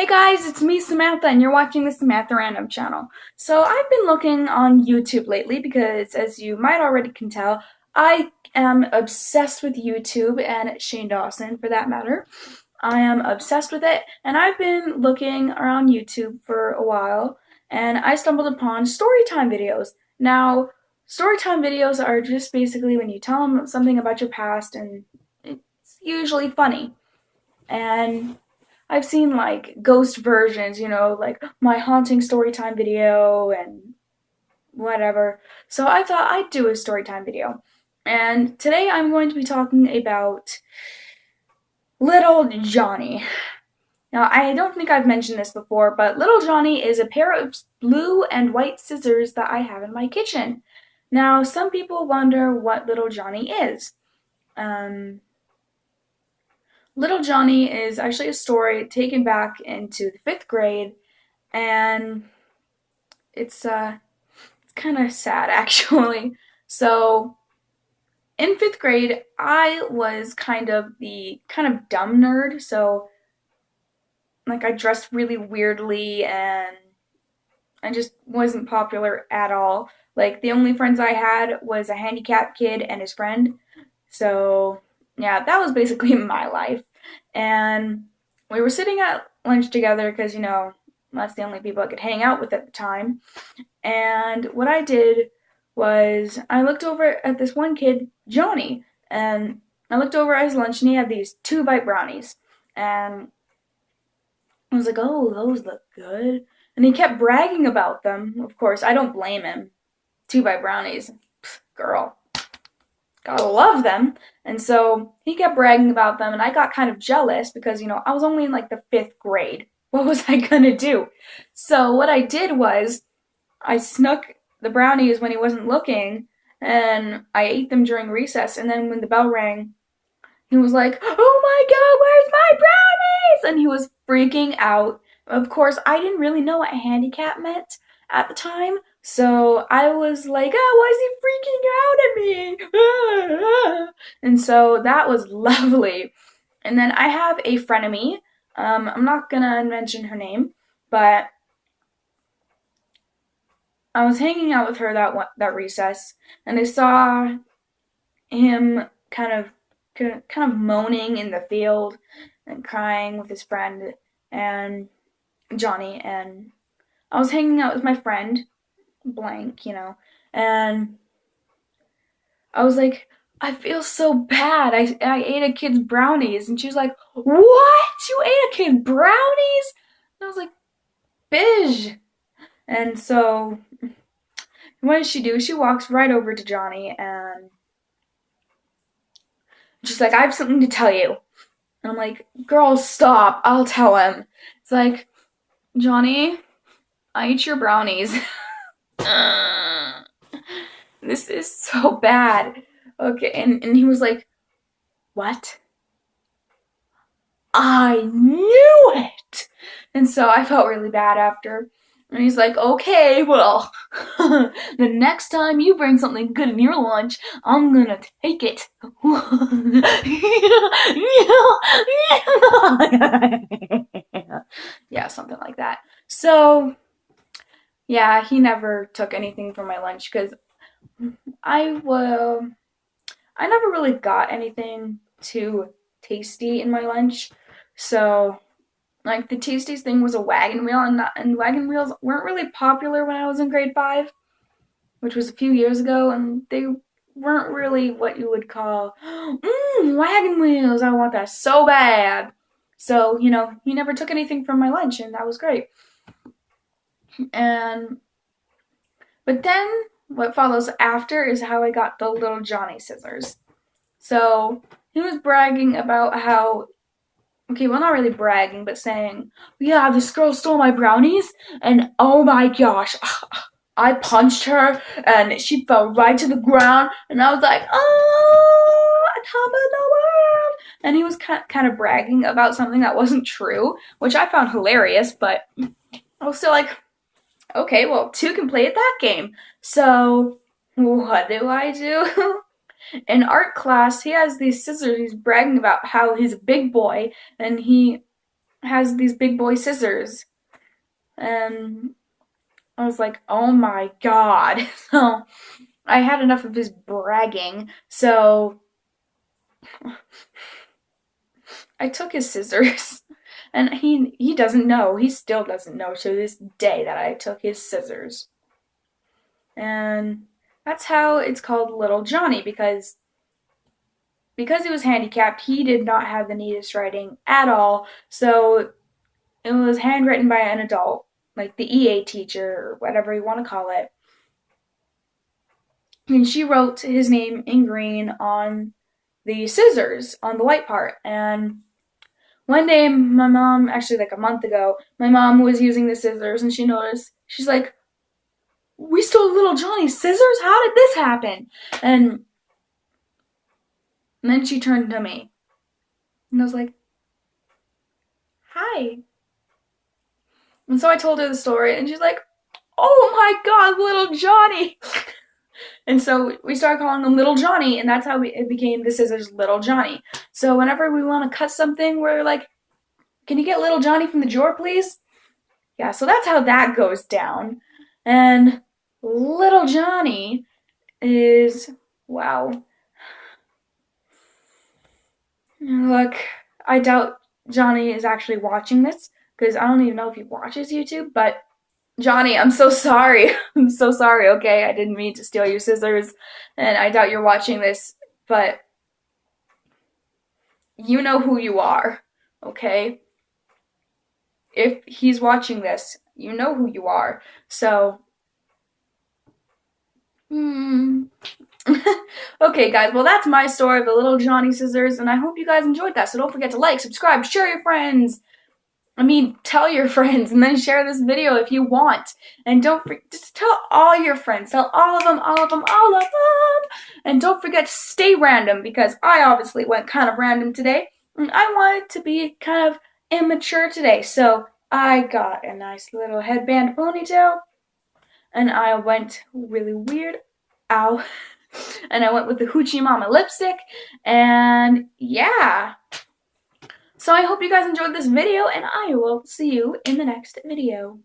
Hey guys, it's me, Samantha, and you're watching the Samantha Random channel. So I've been looking on YouTube lately because, as you might already can tell, I am obsessed with YouTube and Shane Dawson, for that matter. I am obsessed with it, and I've been looking around YouTube for a while, and I stumbled upon storytime videos. Now, storytime videos are just basically when you tell them something about your past, and it's usually funny. And I've seen like ghost versions, like my haunting storytime video and whatever. So I thought I'd do a storytime video. And today I'm going to be talking about Little Johnny. Now, I don't think I've mentioned this before, but Little Johnny is a pair of blue and white scissors that I have in my kitchen. Now, some people wonder what Little Johnny is. Little Johnny is actually a story taken back into the 5th grade, and it's kind of sad actually. So in 5th grade, I was kind of the dumb nerd. So like I dressed really weirdly, and I just wasn't popular at all. Like the only friends I had was a handicapped kid and his friend. So yeah, that was basically my life. And we were sitting at lunch together because, that's the only people I could hang out with at the time. And what I did was I looked over at this one kid, Johnny, and I looked over at his lunch and he had these 2-bite brownies. And I was like, oh, those look good. And he kept bragging about them. Of course, I don't blame him. 2-bite brownies. Pfft, girl. Gotta love them. And so he kept bragging about them, and I got kind of jealous because, I was only in like the 5th grade. What was I gonna do? So what I did was I snuck the brownies when he wasn't looking, and I ate them during recess, and then when the bell rang, he was like, oh my god, where's my brownies? And he was freaking out. Of course, I didn't really know what handicap meant at the time, so I was like, oh, why is he freaking out at me? And so that was lovely. And then I have a frenemy. I'm not gonna mention her name, but I was hanging out with her that recess, and I saw him kind of moaning in the field and crying with his friend and Johnny. And I was hanging out with my friend, blank, and I was like, I feel so bad. I ate a kid's brownies, and she was like, what? You ate a kid's brownies? And I was like, Bish. And so what does she do? She walks right over to Johnny, and she's like, I have something to tell you. And I'm like, girl, stop. I'll tell him. It's like, Johnny, I ate your brownies. This is so bad. Okay, and he was like, what? I knew it! And so I felt really bad after. And he's like, okay, well, the next time you bring something good in your lunch, I'm gonna take it. Yeah, something like that. So, yeah, he never took anything from my lunch because I I never really got anything too tasty in my lunch. So, like, the tastiest thing was a wagon wheel, and wagon wheels weren't really popular when I was in grade 5, which was a few years ago, and they weren't really what you would call, wagon wheels, I want that so bad. So, he never took anything from my lunch, and that was great. And, but then, what follows after is how I got the Little Johnny scissors. So, he was bragging about how, okay, well, not really bragging, but saying, yeah, this girl stole my brownies, and oh my gosh, I punched her, and she fell right to the ground, and I was like, oh, top of the world. And he was kind of bragging about something that wasn't true, which I found hilarious, but I was still like, okay, well, 2 can play at that game. So, what do? In art class, he has these scissors. He's bragging about how he's a big boy, and he has these big boy scissors. And I was like, oh my god. So I had enough of his bragging. So I took his scissors. And he doesn't know. He still doesn't know to this day that I took his scissors. And that's how it's called Little Johnny because he was handicapped, he did not have the neatest writing at all. So it was handwritten by an adult, like the EA teacher or whatever you want to call it. And she wrote his name in green on the scissors on the white part. And one day, my mom, actually like a month ago, my mom was using the scissors and she noticed, she's like, we stole little Johnny's scissors? How did this happen? And then she turned to me and I was like, hi. And so I told her the story and she's like, oh my god, little Johnny. And so we started calling him Little Johnny, and that's how it became the scissors Little Johnny. So whenever we want to cut something, we're like, can you get Little Johnny from the drawer, please? Yeah, so that's how that goes down. And Little Johnny is, wow. Look, I doubt Johnny is actually watching this, because I don't even know if he watches YouTube, but Johnny, I'm so sorry. I'm so sorry, okay? I didn't mean to steal your scissors, and I doubt you're watching this, but you know who you are, okay? If he's watching this, you know who you are. So, okay, guys, well, that's my story of the little Johnny scissors, and I hope you guys enjoyed that. So don't forget to like, subscribe, share your friends. Tell your friends, and then share this video if you want. And just tell all your friends. Tell all of them, all of them, all of them. And don't forget to stay random, because I obviously went kind of random today. And I wanted to be kind of immature today. So I got a nice little headband ponytail. And I went really weird. Ow. And I went with the Hoochie Mama lipstick. And yeah. So I hope you guys enjoyed this video, and I will see you in the next video.